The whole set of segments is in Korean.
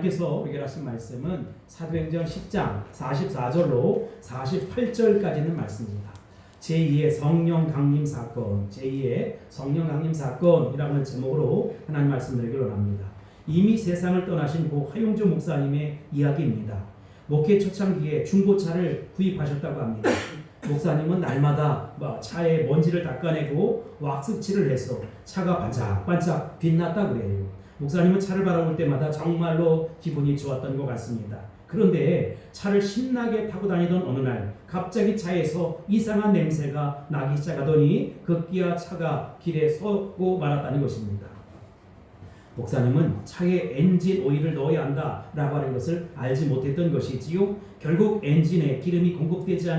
께서 우리에게 하신 말씀은 사도행전 10장 44절로 48절까지는 말씀입니다. 제2의 성령 강림 사건, 제2의 성령 강림 사건이라는 제목으로 하나님 말씀드리기를 원합니다. 이미 세상을 떠나신 고 화용주 목사님의 이야기입니다. 목회 초창기에 중고차를 구입하셨다고 합니다. 목사님은 날마다 차에 먼지를 닦아내고 왁스칠을 해서 차가 반짝반짝 빛났다고 그래요. 목사님은 차를 바라볼 때마다 정말로 기분이 좋았던 것 같습니다. 그런데 차를 신나게 타고 다니던 어느 날 갑자기 차에서 이상한 냄새가 나기 시작하더니 급기야 차가 길에 서고 말았다는 것입니다. 목사님은 차에 엔진 오일을 넣어야 한다라고 하는 것을 알지 못했던 것이지요. 결국 엔진에 기름이 공급되지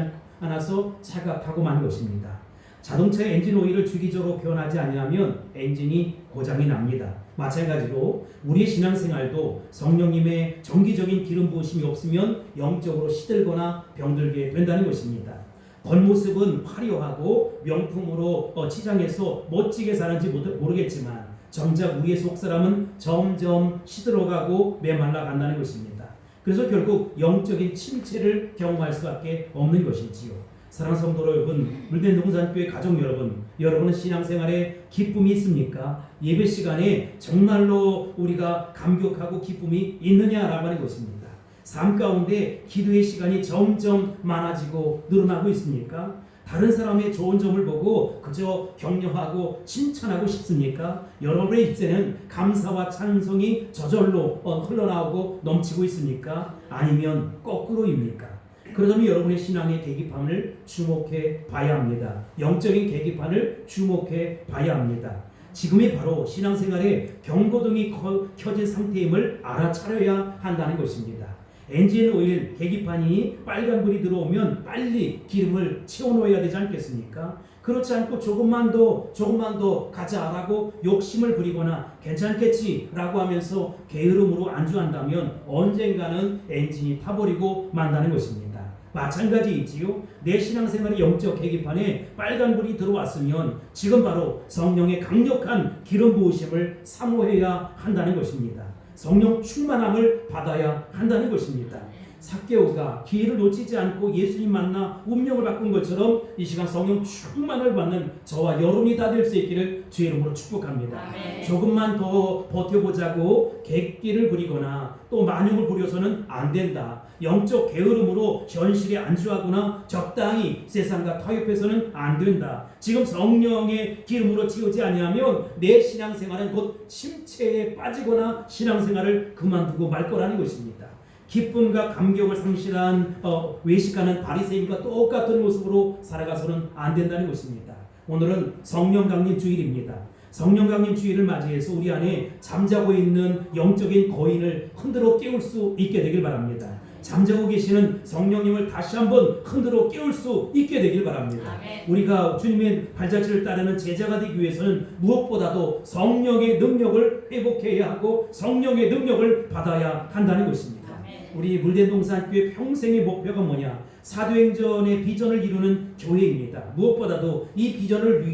않아서 차가 타고 만 것입니다. 자동차의 엔진 오일을 주기적으로 교환하지 않으면 엔진이 고장이 납니다. 마찬가지로 우리의 신앙생활도 성령님의 정기적인 기름 부으심이 없으면 영적으로 시들거나 병들게 된다는 것입니다. 겉모습은 화려하고 명품으로 치장해서 멋지게 사는지 모르겠지만 정작 우리의 속사람은 점점 시들어가고 메말라 간다는 것입니다. 그래서 결국 영적인 침체를 경험할 수밖에 없는 것이지요. 사랑하는 성도 여러분, 물대동산교회 가족 여러분, 여러분은 신앙생활에 기쁨이 있습니까? 예배 시간에 정말로 우리가 감격하고 기쁨이 있느냐라고 하는 것입니다. 삶 가운데 기도의 시간이 점점 많아지고 늘어나고 있습니까? 다른 사람의 좋은 점을 보고 그저 격려하고 칭찬하고 싶습니까? 여러분의 입새는 감사와 찬송이 저절로 흘러나오고 넘치고 있습니까? 아니면 거꾸로입니까? 그러자면 여러분의 신앙의 계기판을 주목해 봐야 합니다. 영적인 계기판을 주목해 봐야 합니다. 지금이 바로 신앙생활에 경고등이 켜진 상태임을 알아차려야 한다는 것입니다. 엔진 오일 계기판이 빨간불이 들어오면 빨리 기름을 채워놓아야 되지 않겠습니까? 그렇지 않고 조금만 더 가자라고 욕심을 부리거나 괜찮겠지라고 하면서 게으름으로 안주한다면 언젠가는 엔진이 타버리고 만다는 것입니다. 마찬가지이지요. 내 신앙생활의 영적 계기판에 빨간불이 들어왔으면 지금 바로 성령의 강력한 기름 부으심을 사모해야 한다는 것입니다. 성령 충만함을 받아야 한다는 것입니다. 삭개오가 기회를 놓치지 않고 예수님 만나 운명을 바꾼 것처럼 이 시간 성령 충만을 받는 저와 여러분이 다 될 수 있기를 주의 이름으로 축복합니다. 아멘. 조금만 더 버텨보자고 객기를 부리거나 또 만용을 부려서는 안 된다. 영적 게으름으로 현실에 안주하거나 적당히 세상과 타협해서는 안 된다. 지금 성령의 기름으로 채우지 아니하면 내 신앙생활은 곧 침체에 빠지거나 신앙생활을 그만두고 말 거라는 것입니다. 기쁨과 감격을 상실한 외식하는 바리새인과 똑같은 모습으로 살아가서는 안 된다는 것입니다. 오늘은 성령 강림 주일입니다. 성령 강림 주일을 맞이해서 우리 안에 잠자고 있는 영적인 거인을 흔들어 깨울 수 있게 되길 바랍니다. 잠자고 계시는 성령님을 다시 한번 흔들어 깨울 수 있게 되길 바랍니다. 아멘. 우리가 주님의 발자취를 따르는 제자가 되기 위해서는 무엇보다도 성령의 능력을 회복해야 하고 성령의 능력을 받아야 한다는 것입니다. 우리 물대동산교회 평생의 목표가 뭐냐? 사도행전의 비전을 이루는 교회입니다. 무엇보다도 이 비전을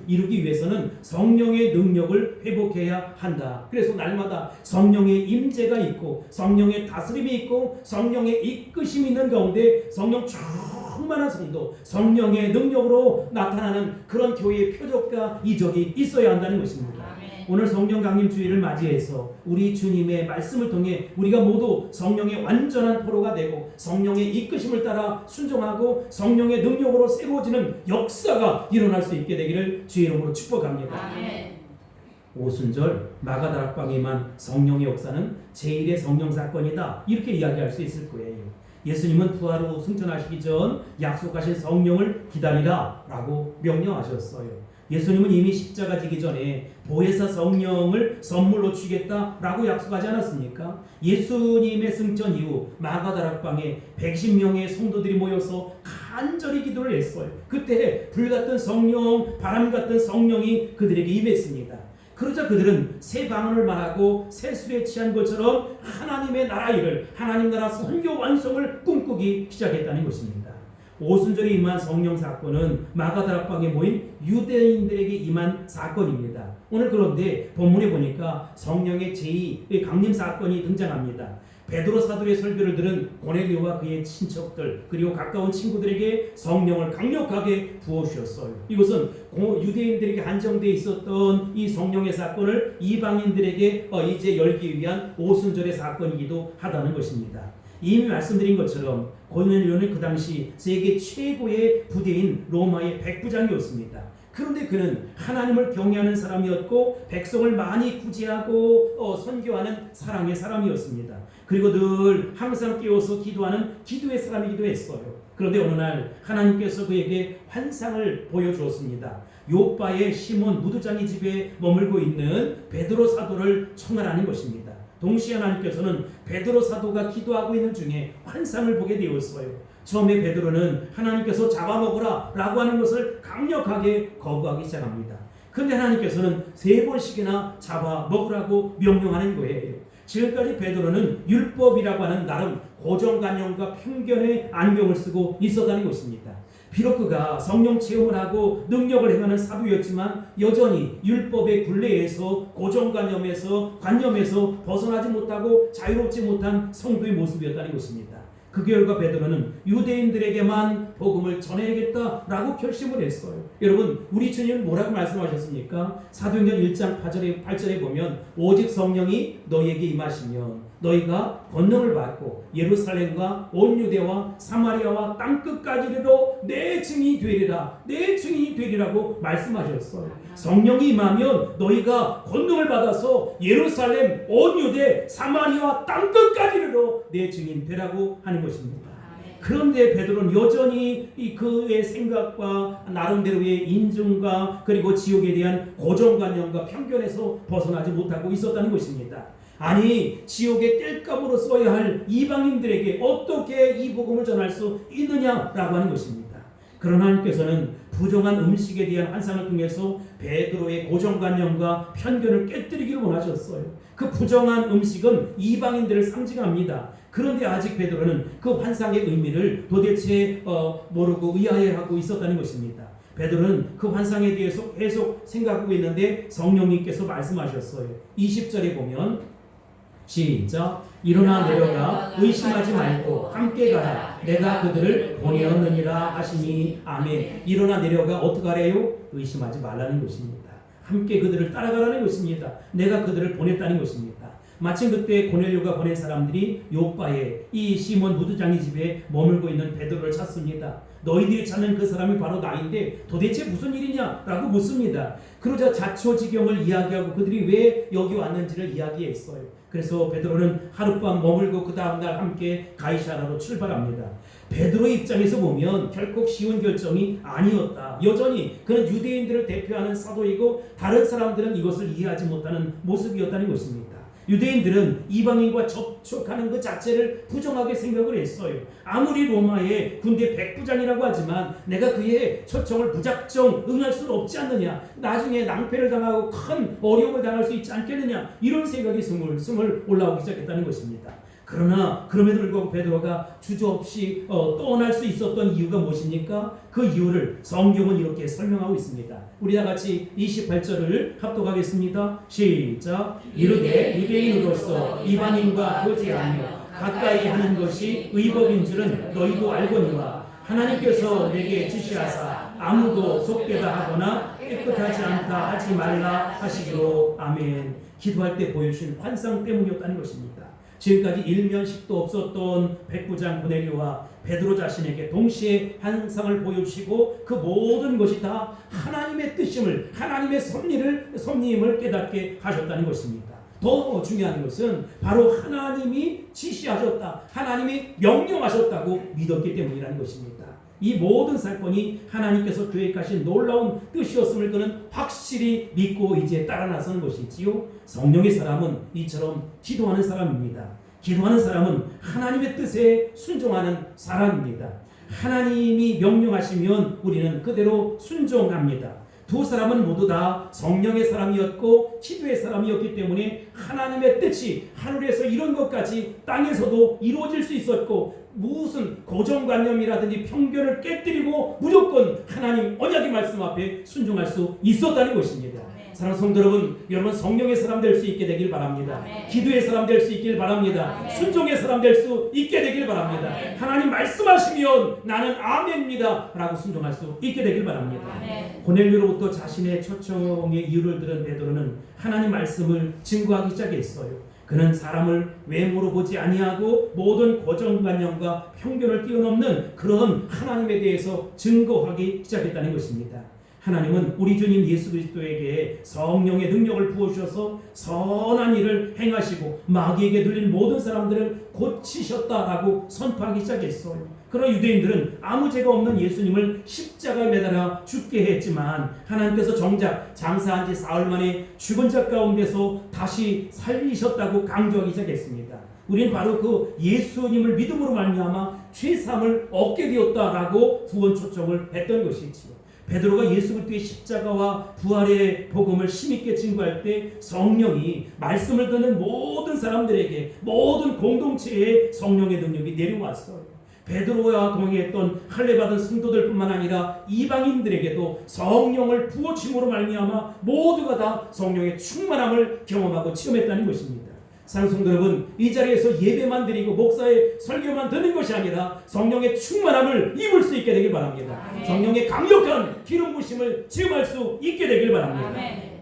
이루기 위해서는 성령의 능력을 회복해야 한다. 그래서 날마다 성령의 임재가 있고 성령의 다스림이 있고 성령의 이끄심이 있는 가운데 성령 충만한 성도, 성령의 능력으로 나타나는 그런 교회의 표적과 이적이 있어야 한다는 것입니다. 오늘 성령 강림 주일을 맞이해서 우리 주님의 말씀을 통해 우리가 모두 성령의 완전한 포로가 되고 성령의 이끄심을 따라 순종하고 성령의 능력으로 새로워지는 역사가 일어날 수 있게 되기를 주의 이름으로 축복합니다. 아멘. 오순절 마가다락방에 임한 성령의 역사는 제1의 성령 사건이다. 이렇게 이야기할 수 있을 거예요. 예수님은 부활 후 승천하시기 전 약속하신 성령을 기다리라 라고 명령하셨어요. 예수님은 이미 십자가 지기 전에 보혜사 성령을 선물로 주겠다라고 약속하지 않았습니까? 예수님의 승천 이후 마가다락방에 110명의 성도들이 모여서 간절히 기도를 했어요. 그때 불같은 성령, 바람 같은 성령이 그들에게 임했습니다. 그러자 그들은 새 방언을 말하고 새 술에 취한 것처럼 하나님의 나라 일을, 하나님 나라 선교 완성을 꿈꾸기 시작했다는 것입니다. 오순절에 임한 성령 사건은 마가다락방에 모인 유대인들에게 임한 사건입니다. 오늘 그런데 본문에 보니까 성령의 제2의 강림 사건이 등장합니다. 베드로 사도의 설교를 들은 고넬료와 그의 친척들 그리고 가까운 친구들에게 성령을 강력하게 부어주셨어요. 이것은 유대인들에게 한정되어 있었던 이 성령의 사건을 이방인들에게 이제 열기 위한 오순절의 사건이기도 하다는 것입니다. 이미 말씀드린 것처럼 고넬료는 그 당시 세계 최고의 부대인 로마의 백부장이었습니다. 그런데 그는 하나님을 경외하는 사람이었고 백성을 많이 구제하고 선교하는 사랑의 사람이었습니다. 그리고 늘 항상 깨워서 기도하는 기도의 사람이기도 했어요. 그런데 어느 날 하나님께서 그에게 환상을 보여주었습니다. 요바의 시몬 무두장이 집에 머물고 있는 베드로 사도를 청하라는 것입니다. 동시에 하나님께서는 베드로 사도가 기도하고 있는 중에 환상을 보게 되었어요. 처음에 베드로는 하나님께서 잡아먹으라 라고 하는 것을 강력하게 거부하기 시작합니다. 그런데 하나님께서는 3번씩이나 잡아먹으라고 명령하는 거예요. 지금까지 베드로는 율법이라고 하는 나름 고정관념과 편견의 안경을 쓰고 있었다는 것입니다. 비록 그가 성령 체험을 하고 능력을 행하는 사도였지만 여전히 율법의 굴레에서 고정관념에서 관념에서 벗어나지 못하고 자유롭지 못한 성도의 모습이었다는 것입니다. 그 결과 베드로는 유대인들에게만 복음을 전해야겠다라고 결심을 했어요. 여러분, 우리 주님은 뭐라고 말씀하셨습니까? 사도행전 1장 8절에 보면 오직 성령이 너희에게 임하시면 너희가 권능을 받고 예루살렘과 온 유대와 사마리아와 땅끝까지 이르러 내 증인이 되리라, 내 증인이 되리라고 말씀하셨어요. 성령이 임하면 너희가 권능을 받아서 예루살렘, 온 유대, 사마리아와 땅끝까지 이르러 내 증인 되라고 하는 것입니다. 그런데 베드로는 여전히 그의 생각과 나름대로의 인증과 그리고 지옥에 대한 고정관념과 편견에서 벗어나지 못하고 있었다는 것입니다. 아니, 지옥의 땔감으로 써야 할 이방인들에게 어떻게 이 복음을 전할 수 있느냐라고 하는 것입니다. 그러나 하나님께서는 부정한 음식에 대한 환상을 통해서 베드로의 고정관념과 편견을 깨뜨리기를 원하셨어요. 그 부정한 음식은 이방인들을 상징합니다. 그런데 아직 베드로는 그 환상의 의미를 도대체 모르고 의아해하고 있었다는 것입니다. 베드로는 그 환상에 대해서 계속 생각하고 있는데 성령님께서 말씀하셨어요. 20절에 보면 시작. 일어나 내려가 의심하지 말고 함께 가라. 내가 그들을 보내었느니라 하시니 아멘. 일어나 내려가 어떻게 하래요? 의심하지 말라는 것입니다. 함께 그들을 따라가라는 것입니다. 내가 그들을 보냈다는 것입니다. 마침 그때 고넬료가 보낸 사람들이 요바의 이 시몬 무두장이 집에 머물고 있는 베드로를 찾습니다. 너희들이 찾는 그 사람이 바로 나인데 도대체 무슨 일이냐? 라고 묻습니다. 그러자 자초지경을 이야기하고 그들이 왜 여기 왔는지를 이야기했어요. 그래서 베드로는 하룻밤 머물고 그 다음날 함께 가이사라로 출발합니다. 베드로의 입장에서 보면 결코 쉬운 결정이 아니었다. 여전히 그는 유대인들을 대표하는 사도이고 다른 사람들은 이것을 이해하지 못하는 모습이었다는 것입니다. 유대인들은 이방인과 접촉하는 그 자체를 부정하게 생각을 했어요. 아무리 로마의 군대 백부장이라고 하지만 내가 그의 초청을 무작정 응할 수는 없지 않느냐, 나중에 낭패를 당하고 큰 어려움을 당할 수 있지 않겠느냐, 이런 생각이 스물스물 올라오기 시작했다는 것입니다. 그러나 그럼에도 불구하고 베드로가 주저없이 떠날 수 있었던 이유가 무엇입니까? 그 이유를 성경은 이렇게 설명하고 있습니다. 우리 다 같이 28절을 합독하겠습니다. 시작. 이르되 유대인으로서 이방인과 교제하며 가까이 하는 것이 의법인 줄은 너희도 알거니와 하나님께서 내게 지시하사 아무도 속되다 하거나 깨끗하지 않다 하지 말라 하시기로. 아멘. 기도할 때 보여주신 환상 때문이었다는 것입니다. 지금까지 일면식도 없었던 백부장 고넬료와 베드로 자신에게 동시에 환상을 보여주시고 그 모든 것이 다 하나님의 뜻임을, 하나님의 섭리임을 깨닫게 하셨다는 것입니다. 더 중요한 것은 바로 하나님이 지시하셨다, 하나님이 명령하셨다고 믿었기 때문이라는 것입니다. 이 모든 사건이 하나님께서 계획하신 놀라운 뜻이었음을 그는 확실히 믿고 이제 따라 나서는 것이지요. 성령의 사람은 이처럼 기도하는 사람입니다. 기도하는 사람은 하나님의 뜻에 순종하는 사람입니다. 하나님이 명령하시면 우리는 그대로 순종합니다. 두 사람은 모두 다 성령의 사람이었고 기도의 사람이었기 때문에 하나님의 뜻이 하늘에서 이런 것까지 땅에서도 이루어질 수 있었고, 무슨 고정관념이라든지 편견을 깨뜨리고 무조건 하나님 언약의 말씀 앞에 순종할 수 있었다는 것입니다. 사랑하는 성도 여러분 성령의 사람 될 수 있게 되길 바랍니다. 아멘. 기도의 사람 될 수 있길 바랍니다. 아멘. 순종의 사람 될 수 있게 되길 바랍니다. 아멘. 하나님 말씀하시면 나는 아멘입니다 라고 순종할 수 있게 되길 바랍니다. 아멘. 고넬료로부터 자신의 초청의 이유를 들은 베드로는 하나님 말씀을 증거하기 시작했어요. 그는 사람을 외모로 보지 아니하고 모든 고정관념과 편견을 뛰어넘는 그런 하나님에 대해서 증거하기 시작했다는 것입니다. 하나님은 우리 주님 예수 그리스도에게 성령의 능력을 부어주셔서 선한 일을 행하시고 마귀에게 들린 모든 사람들을 고치셨다라고 선포하기 시작했어요. 그러나 유대인들은 아무 죄가 없는 예수님을 십자가에 매달아 죽게 했지만 하나님께서 정작 장사한 지 사흘 만에 죽은 자 가운데서 다시 살리셨다고 강조하기 시작했습니다. 우리는 바로 그 예수님을 믿음으로 말미암아 죄사함을 얻게 되었다라고 구원 초청을 했던 것이지요. 베드로가 예수 그리스도의 십자가와 부활의 복음을 힘있게 증거할 때 성령이 말씀을 듣는 모든 사람들에게 모든 공동체에 성령의 능력이 내려왔어요. 베드로와 동행했던 할례받은 성도들뿐만 아니라 이방인들에게도 성령을 부어주심으로 말미암아 모두가 다 성령의 충만함을 경험하고 체험했다는 것입니다. 사랑하는 성도 여러분, 이 자리에서 예배만 드리고 목사의 설교만 듣는 것이 아니라 성령의 충만함을 입을 수 있게 되길 바랍니다. 아멘. 성령의 강력한 기름 부심을 체험할 수 있게 되길 바랍니다. 아멘.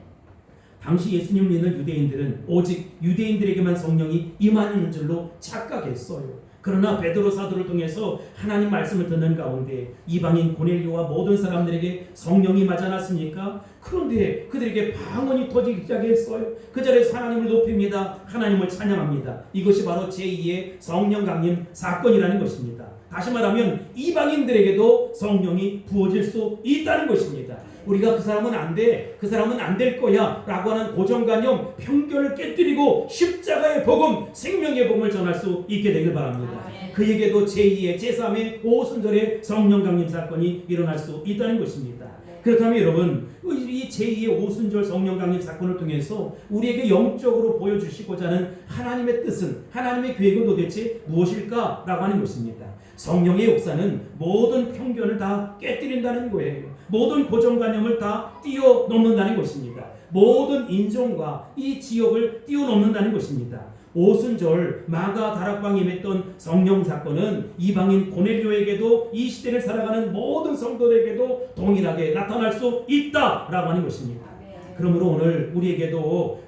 당시 예수님을 믿는 유대인들은 오직 유대인들에게만 성령이 임하는 줄로 착각했어요. 그러나 베드로 사도를 통해서 하나님 말씀을 듣는 가운데 이방인 고넬료와 모든 사람들에게 성령이 임하지 않았습니까? 그런데 그들에게 방언이 터지기 시작했어요. 그 자리에서 하나님을 높입니다. 하나님을 찬양합니다. 이것이 바로 제2의 성령 강림 사건이라는 것입니다. 다시 말하면 이방인들에게도 성령이 부어질 수 있다는 것입니다. 우리가 그 사람은 안 돼, 그 사람은 안 될 거야 라고 하는 고정관념, 편견을 깨뜨리고 십자가의 복음, 생명의 복음을 전할 수 있게 되길 바랍니다. 아멘. 그에게도 제2의 제3의 오순절의 성령 강림 사건이 일어날 수 있다는 것입니다. 그렇다면 여러분, 이 제2의 오순절 성령 강림 사건을 통해서 우리에게 영적으로 보여주시고자 하는 하나님의 뜻은, 하나님의 계획은 도대체 무엇일까? 라고 하는 것입니다. 성령의 역사는 모든 편견을 다 깨뜨린다는 거예요. 모든 고정관념을 다 뛰어넘는다는 것입니다. 모든 인종과 이 지역을 뛰어넘는다는 것입니다. 오순절 마가 다락방에 임했던 성령 사건은 이방인 고넬료에게도 이 시대를 살아가는 모든 성도들에게도 동일하게 나타날 수 있다라고 하는 것입니다. 그러므로 오늘 우리에게도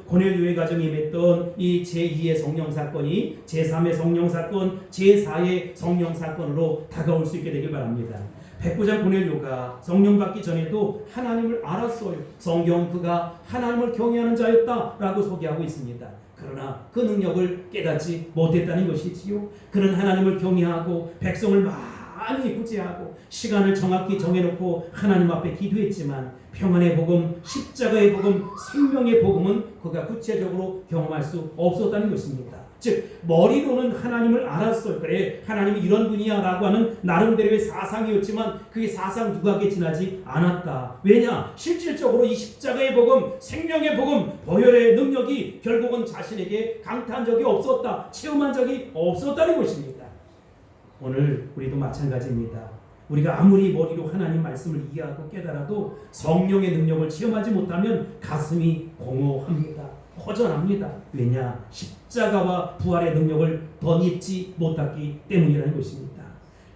고넬료의 가정에 임했던 이 제2의 성령 사건이 제3의 성령 사건, 제4의 성령 사건으로 다가올 수 있게 되길 바랍니다. 백부장 고넬료가 성령 받기 전에도 하나님을 알았어요. 성경은 그가 하나님을 경외하는 자였다라고 소개하고 있습니다. 그러나 그 능력을 깨닫지 못했다는 것이지요. 그는 하나님을 경외하고 백성을 많이 구제하고 시간을 정확히 정해놓고 하나님 앞에 기도했지만 평안의 복음, 십자가의 복음, 생명의 복음은 그가 구체적으로 경험할 수 없었다는 것입니다. 즉 머리로는 하나님을 알았어요. 그래 하나님이 이런 분이야 라고 하는 나름대로의 사상이었지만 그게 사상 누구에게 지나지 않았다. 왜냐? 실질적으로 이 십자가의 복음, 생명의 복음, 보혈의 능력이 결국은 자신에게 강타한 적이 없었다. 체험한 적이 없었다는 것입니다. 오늘 우리도 마찬가지입니다. 우리가 아무리 머리로 하나님 말씀을 이해하고 깨달아도 성령의 능력을 체험하지 못하면 가슴이 공허합니다. 허전합니다. 왜냐? 십자가와 부활의 능력을 덧입지 못했기 때문이라는 것입니다.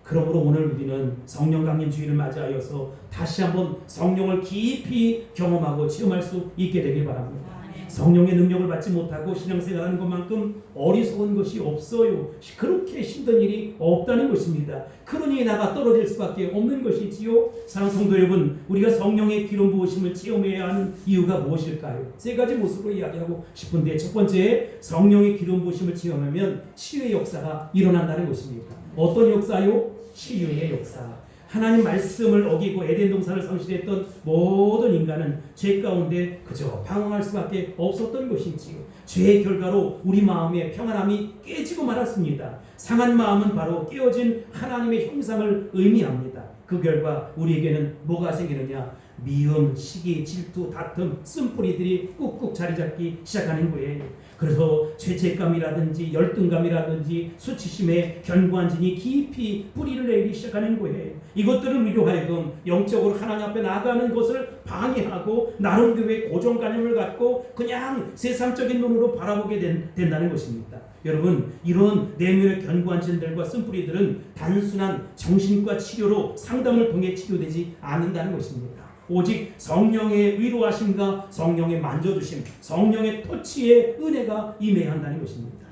그러므로 오늘 우리는 성령 강림 주일을 맞이하여서 다시 한번 성령을 깊이 경험하고 체험할 수 있게 되길 바랍니다. 성령의 능력을 받지 못하고 신앙생활하는 것만큼 어리석은 것이 없어요. 그렇게 힘든 일이 없다는 것입니다. 그러니 나가 떨어질 수밖에 없는 것이지요. 사랑하는 성도 여러분, 우리가 성령의 기름 부으심을 체험해야 하는 이유가 무엇일까요? 세 가지 모습으로 이야기하고 싶은데, 첫 번째, 성령의 기름 부으심을 체험하면 치유의 역사가 일어난다는 것입니다. 어떤 역사요? 치유의 역사. 하나님 말씀을 어기고 에덴 동산을 상실했던 모든 인간은 죄 가운데 그저 방황할 수밖에 없었던 것이지요. 죄의 결과로 우리 마음의 평안함이 깨지고 말았습니다. 상한 마음은 바로 깨어진 하나님의 형상을 의미합니다. 그 결과 우리에게는 뭐가 생기느냐? 미움, 시기, 질투, 다툼, 쓴뿌리들이 꾹꾹 자리 잡기 시작하는 거예요. 그래서 죄책감이라든지 열등감이라든지 수치심에 견고한 진이 깊이 뿌리를 내기 시작하는 거예요. 이것들을 우리로 하여금 영적으로 하나님 앞에 나아가는 것을 방해하고 나름대로의 고정관념을 갖고 그냥 세상적인 눈으로 바라보게 된다는 것입니다. 여러분, 이런 내면의 견고한 진들과 쓴뿌리들은 단순한 정신과 치료로 상담을 통해 치료되지 않는다는 것입니다. 오직 성령의 위로하심과 성령의 만져주심, 성령의 터치의 은혜가 임해야 한다는 것입니다.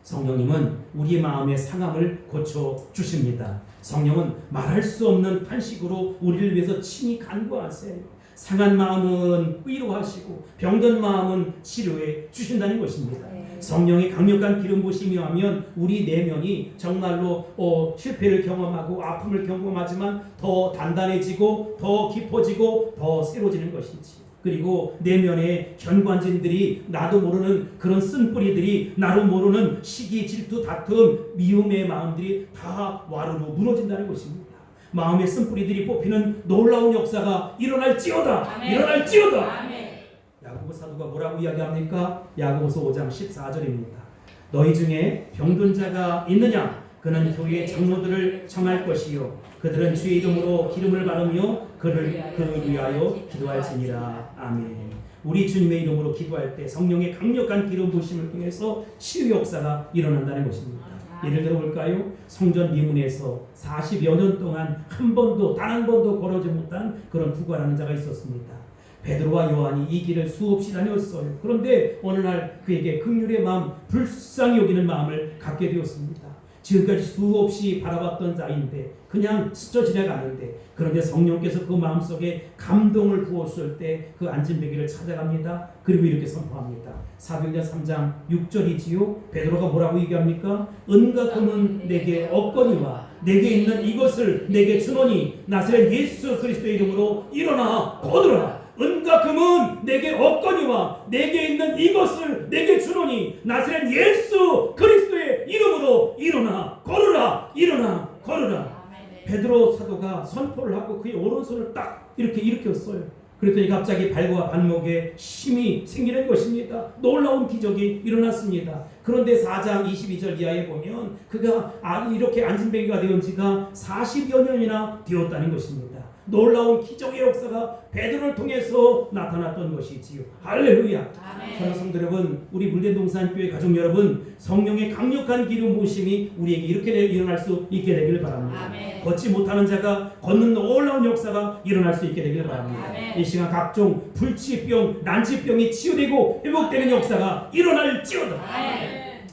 성령님은 우리의 마음의 상함을 고쳐주십니다. 성령은 말할 수 없는 탄식으로 우리를 위해서 친히 간구하세요. 상한 마음은 위로하시고 병든 마음은 치료해 주신다는 것입니다. 성령의 강력한 기름 부심이 하면 우리 내면이 정말로 실패를 경험하고 아픔을 경험하지만 더 단단해지고 더 깊어지고 더 새로워지는 것이지. 그리고 내면의 견관진들이 나도 모르는 그런 쓴뿌리들이 나도 모르는 시기, 질투, 다툼, 미움의 마음들이 다 와르르 무너진다는 것입니다. 마음의 쓴뿌리들이 뽑히는 놀라운 역사가 일어날지어다. 아멘. 일어날지어다. 아멘. 야고보 사도가 뭐라고 이야기합니까? 야고보서 5장 14절입니다. 너희 중에 병든 자가 있느냐? 그는 교회의 장로들을 청할 것이요 그들은 주의 이름으로 기름을 바르며 그를 위하여 기도할지니라. 아멘. 우리 주님의 이름으로 기도할 때 성령의 강력한 기름 부으심을 통해서 치유 역사가 일어난다는 것입니다. 예를 들어 볼까요? 성전 미문에서 40여 년 동안 단 한 번도 걸어지 못한 그런 부과라는 자가 있었습니다. 베드로와 요한이 이 길을 수없이 다녔어요. 그런데 어느 날 그에게 긍휼의 마음, 불쌍히 여기는 마음을 갖게 되었습니다. 지금까지 수없이 바라봤던 자인데 그냥 스쳐 지나가는데, 그런데 성령께서 그 마음속에 감동을 부었을 때 그 안진뱅이를 찾아갑니다. 그리고 이렇게 선포합니다. 사도행전 3장 6절이지요. 베드로가 뭐라고 얘기합니까? 은과 금은 내게 없거니와 내게 있는 이것을 내게 주노니 나사렛 예수 그리스도의 이름으로 일어나 거두라. 은과 금은 내게 없거니와 내게 있는 이것을 내게 주노니 나사렛 예수 그리스도의 이름으로 일어나 걸으라. 일어나 걸으라. 베드로 사도가 선포를 하고 그의 오른손을 딱 이렇게 일으켰어요. 그랬더니 갑자기 발과 발목에 힘이 생기는 것입니다. 놀라운 기적이 일어났습니다. 그런데 4장 22절 이하에 보면 그가 이렇게 안진뱅이가 되은 지가 40여 년이나 되었다는 것입니다. 놀라운 기적의 역사가 베드로를 통해서 나타났던 것이지요. 할렐루야. 사랑하는 성도 여러분, 우리 물대동산교회 가족 여러분, 성령의 강력한 기름 부으심이 우리에게 이렇게 일어날 수 있게 되기를 바랍니다. 아멘. 걷지 못하는 자가 걷는 놀라운 역사가 일어날 수 있게 되기를 바랍니다. 아멘. 이 시간 각종 불치병, 난치병이 치유되고 회복되는 역사가 일어날지어다. 아멘.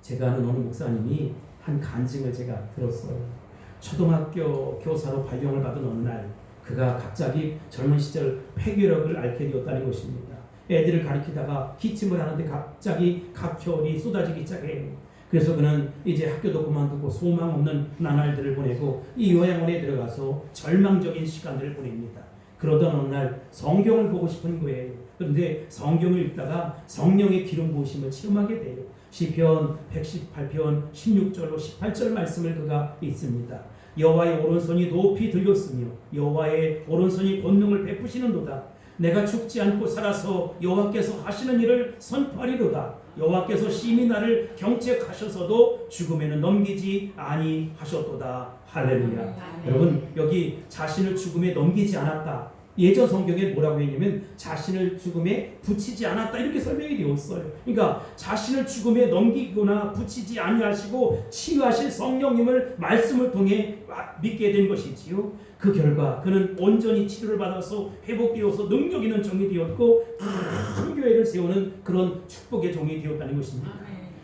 제가 아는 어느 목사님이 한 간증을 제가 들었어요. 초등학교 교사로 발령을 받은 어느 날 그가 갑자기 젊은 시절 폐결핵을 앓게 되었다는 것입니다. 애들을 가리키다가 기침을 하는데 갑자기 각혈이 쏟아지기 시작해요. 그래서 그는 이제 학교도 그만두고 소망 없는 나날들을 보내고 이 요양원에 들어가서 절망적인 시간들을 보냅니다. 그러던 어느 날 성경을 보고 싶은 거예요. 그런데 성경을 읽다가 성령의 기름 부으심을 체험하게 돼요. 시편 118편 16절로 18절 말씀을 그가 읽습니다. 여호와의 오른손이 높이 들렸으며 여호와의 오른손이 권능을 베푸시는도다. 내가 죽지 않고 살아서 여호와께서 하시는 일을 선포하리로다. 여호와께서 심히 나를 경책하셔서도 죽음에는 넘기지 아니하셨도다. 할렐루야. 여러분, 여기 자신을 죽음에 넘기지 않았다. 예전 성경에 뭐라고 했냐면 자신을 죽음에 붙이지 않았다 이렇게 설명이 되었어요. 그러니까 자신을 죽음에 넘기거나 붙이지 아니하시고 치유하실 성령님을 말씀을 통해 믿게 된 것이지요. 그 결과 그는 온전히 치료를 받아서 회복되어서 능력 있는 종이 되었고 큰 교회를 세우는 그런 축복의 종이 되었다는 것입니다.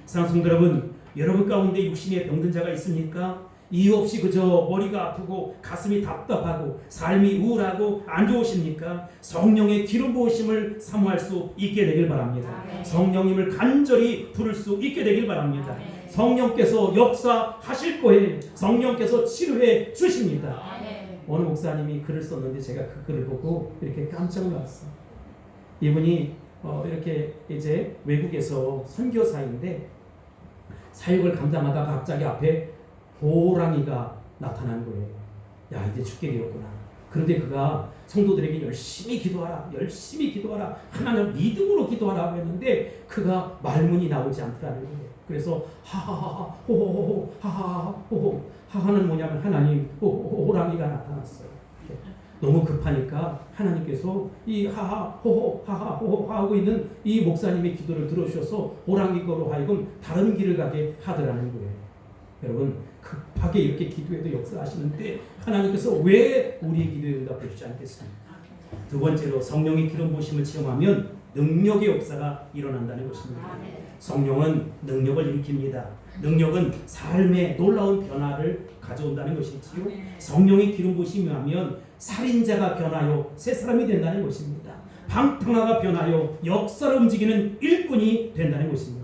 사랑하는 성도 여러분, 여러분 가운데 육신에 병든 자가 있습니까? 이유 없이 그저 머리가 아프고 가슴이 답답하고 삶이 우울하고 안 좋으십니까? 성령의 기름 부으심을 사모할 수 있게 되길 바랍니다. 아멘. 성령님을 간절히 부를 수 있게 되길 바랍니다. 아멘. 성령께서 역사하실 거예요. 성령께서 치료해 주십니다. 아멘. 어느 목사님이 글을 썼는데 제가 그 글을 보고 이렇게 깜짝 놀랐어요. 이분이 이렇게 이제 외국에서 선교사인데 사역을 감당하다가 갑자기 앞에 호랑이가 나타난 거예요. 야, 이제 죽게 되었구나. 그런데 그가 성도들에게 열심히 기도하라, 열심히 기도하라, 하나님 믿음으로 기도하라고 했는데 그가 말문이 나오지 않더라는 거예요. 그래서 하하하하 호호호호 하하하 호호. 하하는 뭐냐면 하나님 호랑이가 나타났어요. 너무 급하니까 하나님께서 이 하하 호호 하하 호호 하고 있는 이 목사님의 기도를 들어주셔서 호랑이거로 하여금 다른 길을 가게 하더라는 거예요. 여러분, 급하게 이렇게 기도해도 역사하시는데 하나님께서 왜 우리의 기도에 응답해 주지 않겠습니까? 두 번째로 성령의 기름 부으심을 체험하면 능력의 역사가 일어난다는 것입니다. 성령은 능력을 일으킵니다. 능력은 삶의 놀라운 변화를 가져온다는 것이지요. 성령의 기름 부으심이 하면 살인자가 변하여 새 사람이 된다는 것입니다. 방탕아가 변하여 역사를 움직이는 일꾼이 된다는 것입니다.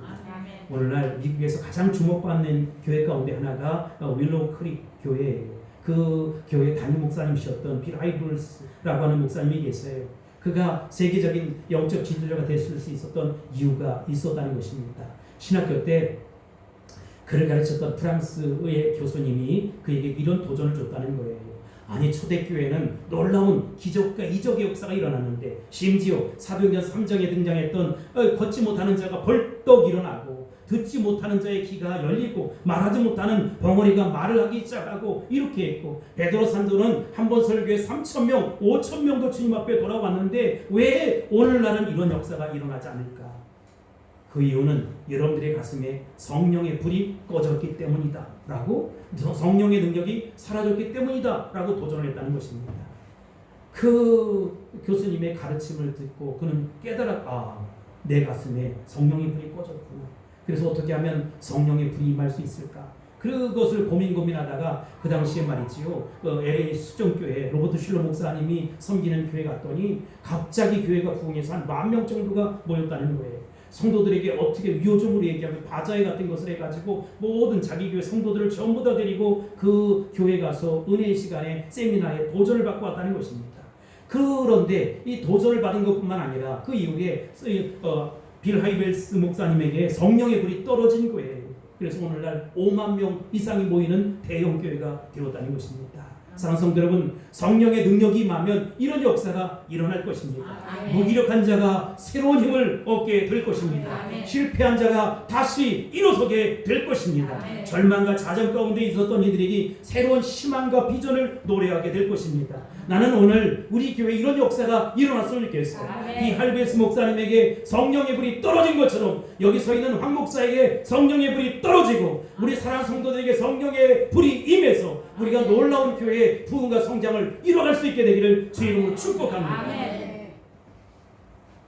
오늘날 미국에서 가장 주목받는 교회 가운데 하나가 윌로우 크릭 교회예요. 그 교회 담임 목사님이셨던 빌 하이블스라고 하는 목사님이 계세요. 그가 세계적인 영적 지도자가 될 수 있었던 이유가 있었다는 것입니다. 신학교 때 그를 가르쳤던 프랑스의 교수님이 그에게 이런 도전을 줬다는 거예요. 아니, 초대교회는 놀라운 기적과 이적의 역사가 일어났는데 심지어 사도행전 3장에 등장했던 걷지 못하는 자가 벌떡 일어나고 듣지 못하는 자의 귀가 열리고 말하지 못하는 벙어리가 말을 하기 시작하고 이렇게 했고, 베드로 산도는 한 번 설교에 3,000명 5,000명도 주님 앞에 돌아왔는데 왜 오늘날은 이런 역사가 일어나지 않을까? 그 이유는 여러분들의 가슴에 성령의 불이 꺼졌기 때문이다 라고, 성령의 능력이 사라졌기 때문이다 라고 도전을 했다는 것입니다. 그 교수님의 가르침을 듣고 그는 내 가슴에 성령의 불이 꺼졌구나. 그래서 어떻게 하면 성령의 불이 임할 수 있을까? 그것을 고민하다가 그 당시에 말이지요, LA 수정교회 로버트 슐러 목사님이 섬기는 교회 갔더니 갑자기 교회가 부흥해서 한 10,000명 정도가 모였다는 거예요. 성도들에게 어떻게 요즘으로 얘기하면 바자회 같은 것을 해가지고 모든 자기 교회 성도들을 전부 다 데리고 그 교회 가서 은혜의 시간에 세미나에 도전을 받고 왔다는 것입니다. 그런데 이 도전을 받은 것뿐만 아니라 그 이후에 빌 하이벨스 목사님에게 성령의 불이 떨어진 거예요. 그래서 오늘날 5만 명 이상이 모이는 대형 교회가 되었다는 것입니다. 사랑하는 성도 여러분, 성령의 능력이 임하면 이런 역사가 일어날 것입니다. 무기력한 자가 새로운 힘을 얻게 될 것입니다. 실패한 자가 다시 일어서게 될 것입니다. 절망과 좌절 가운데 있었던 이들에게 새로운 희망과 비전을 노래하게 될 것입니다. 나는 오늘 우리 교회에 이런 역사가 일어났으면 좋겠어. 이 할베스 목사님에게 성령의 불이 떨어진 것처럼 여기 서 있는 황 목사에게 성령의 불이 떨어지고 우리 사랑하는 성도들에게 성령의 불이 임해서 우리가 놀라운 교회의 부흥과 성장을 이뤄갈 수 있게 되기를 주의 이름으로 축복합니다.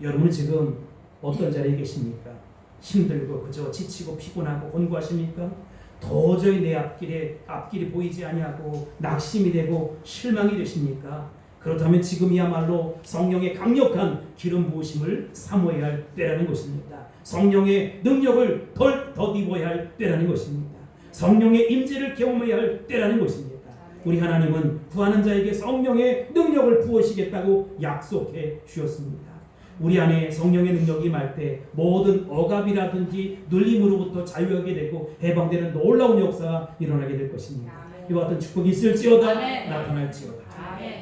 여러분은 지금 어떤 자리에 계십니까? 힘들고 그저 지치고 피곤하고 곤고하십니까? 도저히 내 앞길이 보이지 아니하고 낙심이 되고 실망이 되십니까? 그렇다면 지금이야말로 성령의 강력한 기름 부으심을 사모해야 할 때라는 것입니다. 성령의 능력을 덜 입어야 할 때라는 것입니다. 성령의 임재를 경험해야 할 때라는 것입니다. 우리 하나님은 구하는 자에게 성령의 능력을 부으시겠다고 약속해 주셨습니다. 우리 안에 성령의 능력이 임할 때 모든 억압이라든지 눌림으로부터 자유하게 되고 해방되는 놀라운 역사가 일어나게 될 것입니다. 이와 같은 축복이 있을지어다 나타날지어다.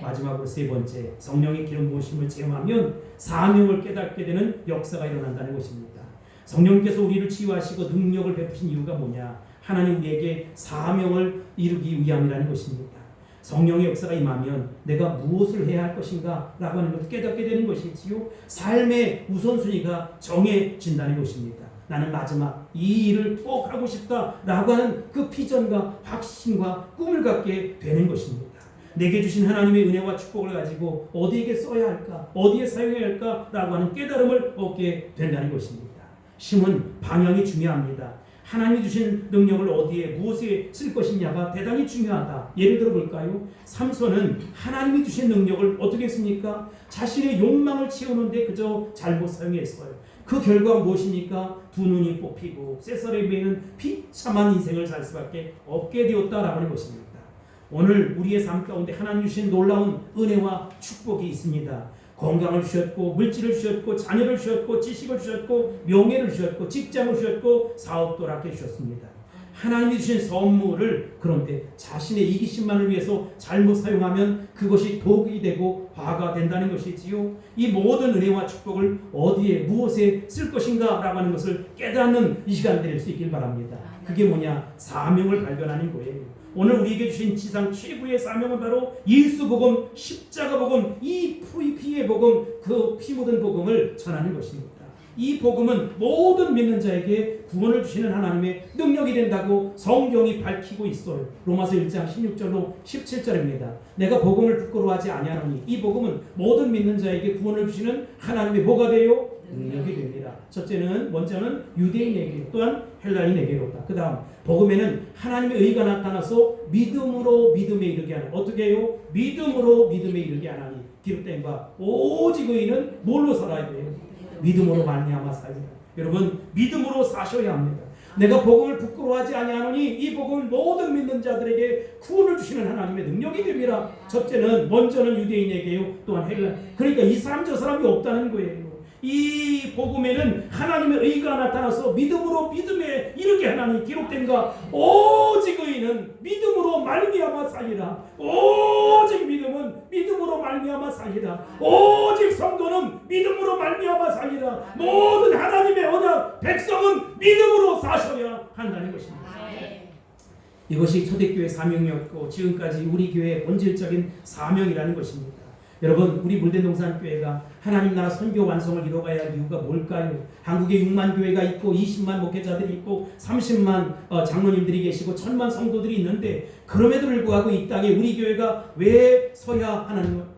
마지막으로 세 번째, 성령의 기름 부으심을 체험하면 사명을 깨닫게 되는 역사가 일어난다는 것입니다. 성령께서 우리를 치유하시고 능력을 베푸신 이유가 뭐냐? 하나님 우리에게 사명을 이루기 위함이라는 것입니다. 성령의 역사가 임하면 내가 무엇을 해야 할 것인가 라고 하는 것을 깨닫게 되는 것이지요. 삶의 우선순위가 정해진다는 것입니다. 나는 마지막 이 일을 꼭 하고 싶다 라고 하는 그 비전과 확신과 꿈을 갖게 되는 것입니다. 내게 주신 하나님의 은혜와 축복을 가지고 어디에게 써야 할까, 어디에 사용해야 할까 라고 하는 깨달음을 얻게 된다는 것입니다. 심은 방향이 중요합니다. 하나님이 주신 능력을 어디에 무엇에 쓸 것이냐가 대단히 중요하다. 예를 들어 볼까요? 삼손은 하나님이 주신 능력을 어떻게 했습니까? 자신의 욕망을 채우는데 그저 잘못 사용했어요. 그 결과가 무엇입니까? 두 눈이 뽑히고 쇠설에 매는 비참한 인생을 살 수밖에 없게 되었다라고 하는 것입니다. 오늘 우리의 삶 가운데 하나님 주신 놀라운 은혜와 축복이 있습니다. 건강을 주셨고 물질을 주셨고 자녀를 주셨고 지식을 주셨고 명예를 주셨고 직장을 주셨고 사업도 허락해 주셨습니다. 하나님이 주신 선물을 그런데 자신의 이기심만을 위해서 잘못 사용하면 그것이 독이 되고 화가 된다는 것이지요. 이 모든 은혜와 축복을 어디에 무엇에 쓸 것인가 라고 하는 것을 깨닫는 이 시간 될 수 있길 바랍니다. 그게 뭐냐? 사명을 발견하는 거예요. 오늘 우리에게 주신 지상 최고의 사명은 바로 예수복음, 십자가복음, 이 피의 복음, 그 피 묻은 복음을 전하는 것입니다. 이 복음은 모든 믿는 자에게 구원을 주시는 하나님의 능력이 된다고 성경이 밝히고 있어요. 로마서 1장 16절로 17절입니다. 내가 복음을 부끄러워하지 아니하노니 이 복음은 모든 믿는 자에게 구원을 주시는 하나님의 뭐가 돼요? 능력이 됩니다. 첫째는 먼저는 유대인에게 또한 헬라인에게로다. 그 다음 복음에는 하나님의 의가 나타나서 믿음으로 믿음에 이르게 하는 어떻게 해요? 믿음으로 믿음에 이르게 하나니 기록된 바 오직 의인은 뭘로 살아야 돼요? 믿음으로 말미암아 살리라. 여러분 믿음으로 사셔야 합니다. 내가 복음을 부끄러워하지 아니하노니 이 복음은 모든 믿는 자들에게 구원을 주시는 하나님의 능력이 됩니다. 첫째는 먼저는 유대인에게요. 또한 헬라. 그러니까 이 사람 저 사람이 없다는 거예요. 이 복음에는 하나님의 의가 나타나서 믿음으로 믿음에 이르게 하나니 기록된가 오직 의인은 믿음으로 말미암아 살리라. 오직 믿음은 믿음으로 말미암아 살리라. 오직 성도는 믿음으로 말미암아 살리라. 모든 하나님의 언약 백성은 믿음으로 사셔야 한다는 것입니다. 이것이 초대교회 사명이었고 지금까지 우리 교회의 본질적인 사명이라는 것입니다. 여러분 우리 물대동산교회가 하나님 나라 선교 완성을 이뤄가야 할 이유가 뭘까요? 한국에 6만 교회가 있고 20만 목회자들이 있고 30만 장로님들이 계시고 1000만 성도들이 있는데 그럼에도 불구하고 이 땅에 우리 교회가 왜 서야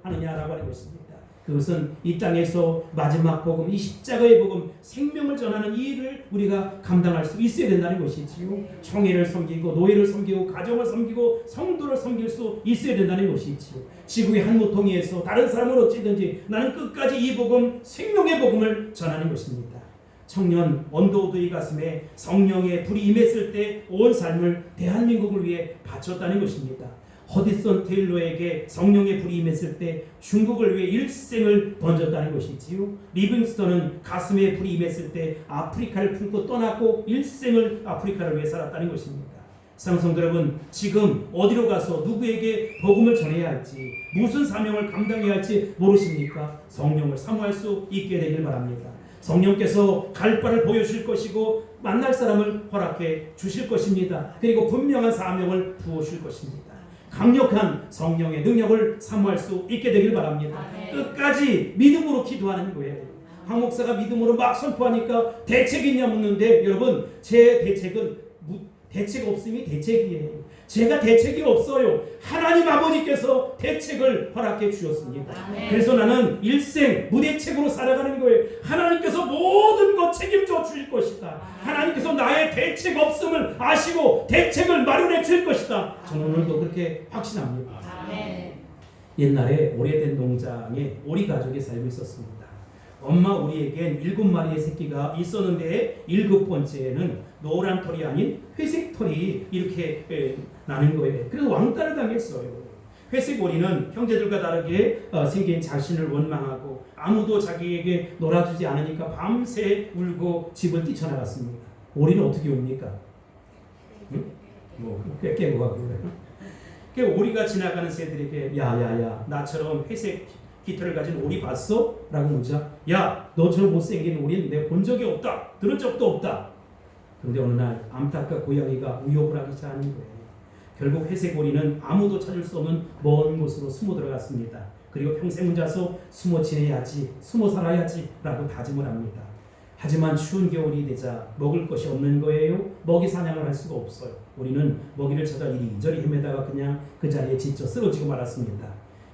하느냐라고 하는 것입니다. 그것은 이 땅에서 마지막 복음, 이 십자가의 복음, 생명을 전하는 이 일을 우리가 감당할 수 있어야 된다는 것이지요. 총회를 섬기고 노예를 섬기고 가정을 섬기고 성도를 섬길 수 있어야 된다는 것이지요. 지구의 한 모퉁이에서 다른 사람을 어찌든지 나는 끝까지 이 복음, 생명의 복음을 전하는 것입니다. 청년 언더우드의 가슴에 성령의 불이 임했을 때 온 삶을 대한민국을 위해 바쳤다는 것입니다. 허디슨 테일러에게 성령의 불이 임했을 때 중국을 위해 일생을 던졌다는 것이지요. 리빙스턴은 가슴에 불이 임했을 때 아프리카를 품고 떠났고 일생을 아프리카를 위해 살았다는 것입니다. 사랑성도 여러분, 지금 어디로 가서 누구에게 복음을 전해야 할지, 무슨 사명을 감당해야 할지 모르십니까? 성령을 사모할 수 있게 되길 바랍니다. 성령께서 갈 바를 보여주실 것이고 만날 사람을 허락해 주실 것입니다. 그리고 분명한 사명을 부어주실 것입니다. 강력한 성령의 능력을 사모할 수 있게 되길 바랍니다. 끝까지 믿음으로 기도하는 거예요. 황 목사가 믿음으로 막 선포하니까 대책이 있냐 묻는데 여러분 제 대책은 대책 없음이 대책이에요. 제가 대책이 없어요. 하나님 아버지께서 대책을 허락해 주셨습니다. 그래서 나는 일생 무대책으로 살아가는 거예요. 하나님께서 모든 것 책임져 주실 것이다. 하나님께서 나의 대책 없음을 아시고 대책을 마련해 줄 것이다. 저는 오늘도 그렇게 확신합니다. 옛날에 오래된 농장에 오리 가족이 살고 있었습니다. 엄마 오리에겐 7마리의 새끼가 있었는데 7번째는 노란 털이 아닌 회색 털이 이렇게 나는 거예요. 그래서 왕따를 당했어요. 회색 오리는 형제들과 다르게 생긴 자신을 원망하고 아무도 자기에게 놀아주지 않으니까 밤새 울고 집을 뛰쳐나갔습니다. 오리는 어떻게 옵니까? 응? 깨고 가고 그래요. 오리가 지나가는 새들에게 야야야 나처럼 회색 깃털을 가진 오리 봤어? 라고 묻자 야 너처럼 못생긴 오리는 내가 본 적이 없다. 들은 적도 없다. 그런데 어느 날 암탉과 고양이가 우욕을 하기 시작하는 거예요. 결국 회색 오리는 아무도 찾을 수 없는 먼 곳으로 숨어 들어갔습니다. 그리고 평생 혼자서 숨어 지내야지 숨어 살아야지 라고 다짐을 합니다. 하지만 추운 겨울이 되자 먹을 것이 없는 거예요. 먹이 사냥을 할 수가 없어요. 우리는 먹이를 찾아 이리저리 헤매다가 그냥 그 자리에 지쳐 쓰러지고 말았습니다.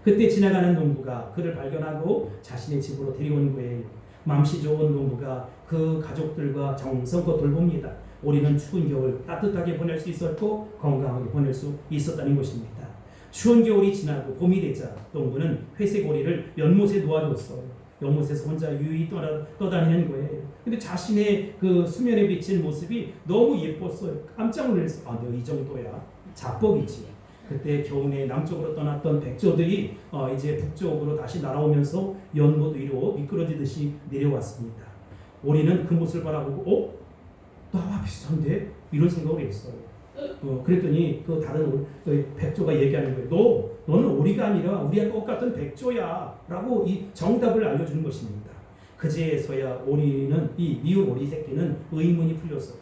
그때 지나가는 농부가 그를 발견하고 자신의 집으로 데려온 거예요. 맘씨 좋은 농부가 그 가족들과 정성껏 돌봅니다. 우리는 추운 겨울 따뜻하게 보낼 수 있었고 건강하게 보낼 수 있었다는 것입니다. 추운 겨울이 지나고 봄이 되자 농부는 회색 오리를 연못에 놓아줬어요. 연못에서 혼자 유유히 떠다니는 거예요. 근데 자신의 그 수면에 비친 모습이 너무 예뻤어요. 깜짝 놀랐어요. 아, 내가 이 정도야. 자뻑이지. 그때 겨우내 남쪽으로 떠났던 백조들이 이제 북쪽으로 다시 날아오면서 연못 위로 미끄러지듯이 내려왔습니다. 오리는 그 모습을 바라보고 나와 비슷한데? 이런 생각을 했어요. 그랬더니 그 다른 백조가 얘기하는 거예요. 너는 오리가 아니라 우리와 똑같은 백조야 라고 이 정답을 알려주는 것입니다. 그제서야 오리는, 이 미운 오리 새끼는 의문이 풀렸어.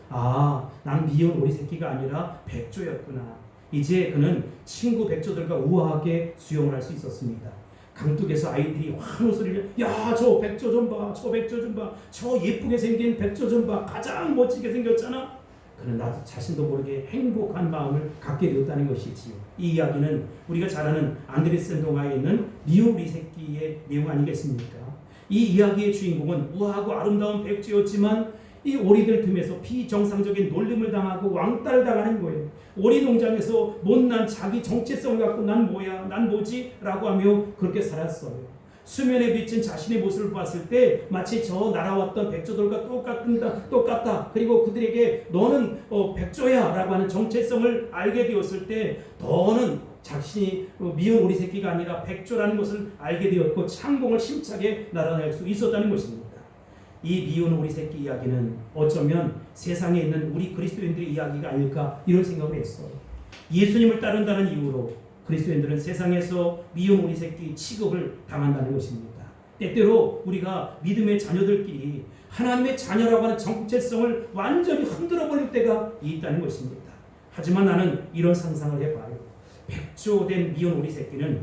난 미운 오리 새끼가 아니라 백조였구나. 이제 그는 친구 백조들과 우아하게 수영을 할 수 있었습니다. 강둑에서 아이들이 환호 소리를, 야, 저 백조 좀 봐, 저 백조 좀 봐, 저 예쁘게 생긴 백조 좀 봐, 가장 멋지게 생겼잖아. 그는 나도 자신도 모르게 행복한 마음을 갖게 되었다는 것이지요. 이 이야기는 우리가 잘 아는 안데르센 동화에 있는 미운 오리 새끼의 내용 아니겠습니까? 이 이야기의 주인공은 우아하고 아름다운 백조였지만 이 오리들 틈에서 비정상적인 놀림을 당하고 왕따를 당하는 거예요. 오리 농장에서 못난 자기 정체성을 갖고 난 뭐야, 난 뭐지? 라고 하며 그렇게 살았어요. 수면에 비친 자신의 모습을 봤을 때 마치 저 날아왔던 백조들과 똑같다. 그리고 그들에게 너는 백조야 라고 하는 정체성을 알게 되었을 때 더는 자신이 미운 오리 새끼가 아니라 백조라는 것을 알게 되었고 창공을 힘차게 날아날 수 있었다는 것입니다. 이 미운 오리 새끼 이야기는 어쩌면 세상에 있는 우리 그리스도인들의 이야기가 아닐까 이런 생각을 했어요. 예수님을 따른다는 이유로 그리스도인들은 세상에서 미운 오리 새끼 취급을 당한다는 것입니다. 때때로 우리가 믿음의 자녀들끼리 하나님의 자녀라고 하는 정체성을 완전히 흔들어 버릴 때가 있다는 것입니다. 하지만 나는 이런 상상을 해봐요. 백조된 미운 오리 새끼는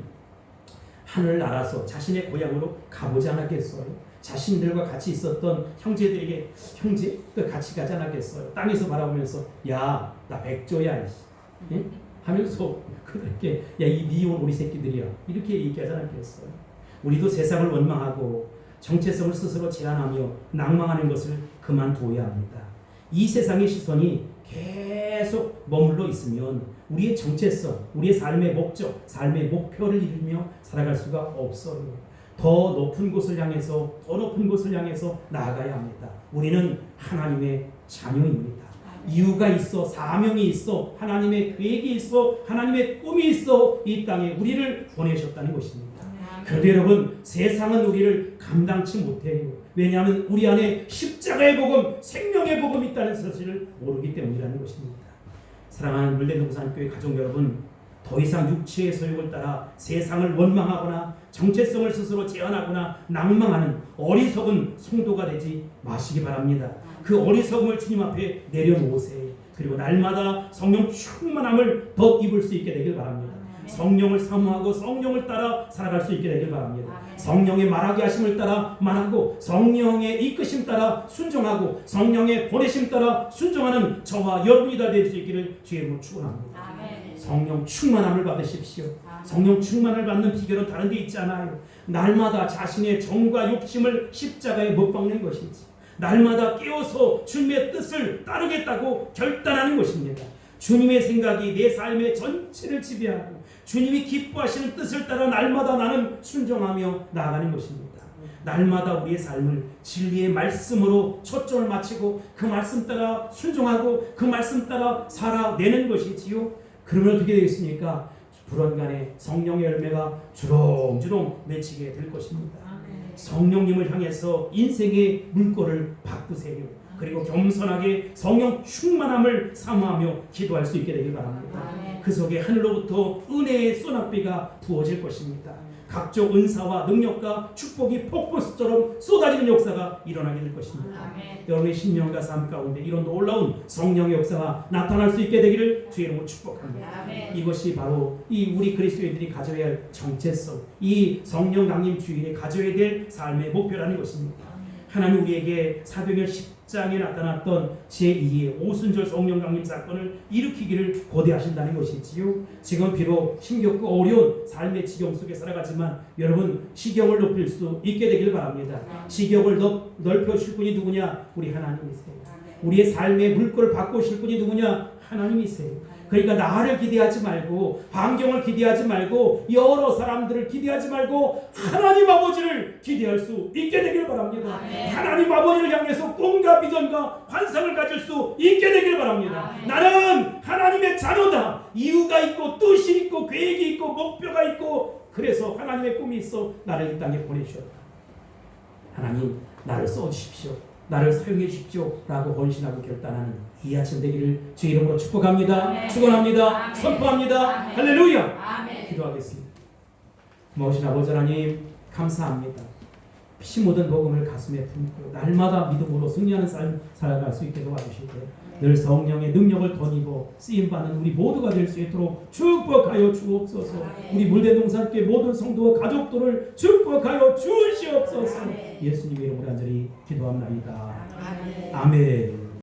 하늘을 날아서 자신의 고향으로 가보지 않았겠어요? 자신들과 같이 있었던 형제들에게 형제? 같이 가지 않았겠어요? 땅에서 바라보면서 야, 나 백조야 예? 하면서 그렇게 야, 이 미운 오리 새끼들이야 이렇게 얘기하지 않았겠어요? 우리도 세상을 원망하고 정체성을 스스로 제한하며 낭망하는 것을 그만두어야 합니다. 이 세상의 시선이 계속 머물러 있으면 우리의 정체성, 우리의 삶의 목적, 삶의 목표를 이루며 살아갈 수가 없어요. 더 높은 곳을 향해서 나아가야 합니다. 우리는 하나님의 자녀입니다. 이유가 있어, 사명이 있어, 하나님의 계획이 있어, 하나님의 꿈이 있어 이 땅에 우리를 보내셨다는 것입니다. 그런데 여러분, 세상은 우리를 감당치 못해요. 왜냐하면 우리 안에 십자가의 복음, 생명의 복음이 있다는 사실을 모르기 때문이라는 것입니다. 사랑하는 물레동산교회 가족 여러분, 더 이상 육체의 소욕을 따라 세상을 원망하거나 정체성을 스스로 제한하거나 낭망하는 어리석은 성도가 되지 마시기 바랍니다. 그 어리석음을 주님 앞에 내려놓으세요. 그리고 날마다 성령 충만함을 더 입을 수 있게 되길 바랍니다. 성령을 사모하고 성령을 따라 살아갈 수 있게 되길 바랍니다. 성령의 말하게 하심을 따라 말하고 성령의 이끄심 따라 순종하고 성령의 보내심 따라 순종하는 저와 여러분이 다 될 수 있기를 주의 이름으로 축원합니다. 성령 충만함을 받으십시오. 성령 충만을 받는 비결은 다른 데 있지 않아요. 날마다 자신의 정과 욕심을 십자가에 못 박는 것이지, 날마다 깨어서 주님의 뜻을 따르겠다고 결단하는 것입니다. 주님의 생각이 내 삶의 전체를 지배하고 주님이 기뻐하시는 뜻을 따라 날마다 나는 순종하며 나아가는 것입니다. 날마다 우리의 삶을 진리의 말씀으로 초점을 맞추고 그 말씀 따라 순종하고 그 말씀 따라 살아내는 것이지요. 그러면 어떻게 되겠습니까? 불언간에 성령의 열매가 주렁주렁 맺히게 될 것입니다. 성령님을 향해서 인생의 물꼬를 바꾸세요. 그리고 겸손하게 성령 충만함을 사모하며 기도할 수 있게 되길 바랍니다. 그 속에 하늘로부터 은혜의 소낙비가 부어질 것입니다. 각종 은사와 능력과 축복이 폭포수처럼 쏟아지는 역사가 일어나게 될 것입니다. 여러분의 신령과 삶 가운데 이런 놀라운 성령의 역사가 나타날 수 있게 되기를 주의 이름으로 축복합니다. 이것이 바로 이 우리 그리스도인들이 가져야 할 정체성, 이 성령 강림 주일에 가져야 될 삶의 목표라는 것입니다. 하나님 우리에게 사도행전 10장에 나타났던 제2의 오순절 성령 강림 사건을 일으키기를 고대하신다는 것이지요. 지금 비록 힘겹고 어려운 삶의 지경 속에 살아가지만 여러분, 지경을 높일 수 있게 되기를 바랍니다. 지경을 넓혀주실 분이 누구냐? 우리 하나님이세요. 우리의 삶의 물꼬를 바꾸실 분이 누구냐? 하나님이세요. 그러니까 나를 기대하지 말고, 환경을 기대하지 말고, 여러 사람들을 기대하지 말고 하나님 아버지를 기대할 수 있게 되길 바랍니다. 하나님 아버지를 향해서 꿈과 비전과 환상을 가질 수 있게 되길 바랍니다. 나는 하나님의 자녀다. 이유가 있고 뜻이 있고 계획이 있고 목표가 있고, 그래서 하나님의 꿈이 있어 나를 이 땅에 보내주셨다. 하나님, 나를 써주십시오. 나를 사용해 주십시오 라고 헌신하고 결단하는 이 아침 되기를 주의 이름으로 축복합니다. 아멘. 축원합니다. 아멘. 선포합니다. 아멘. 할렐루야. 아멘. 기도하겠습니다. 모신 아버지 하나님 감사합니다. 피 묻은 복음을 가슴에 품고 날마다 믿음으로 승리하는 삶 살아갈 수 있게 도와주시고 늘 성령의 능력을 덧입어 쓰임받는 우리 모두가 될 수 있도록 축복하여 주옵소서. 우리 물대동산교회 모든 성도와 가족들을 축복하여 주시옵소서. 예수님의 이름으로 간절히 기도합니다. 아멘.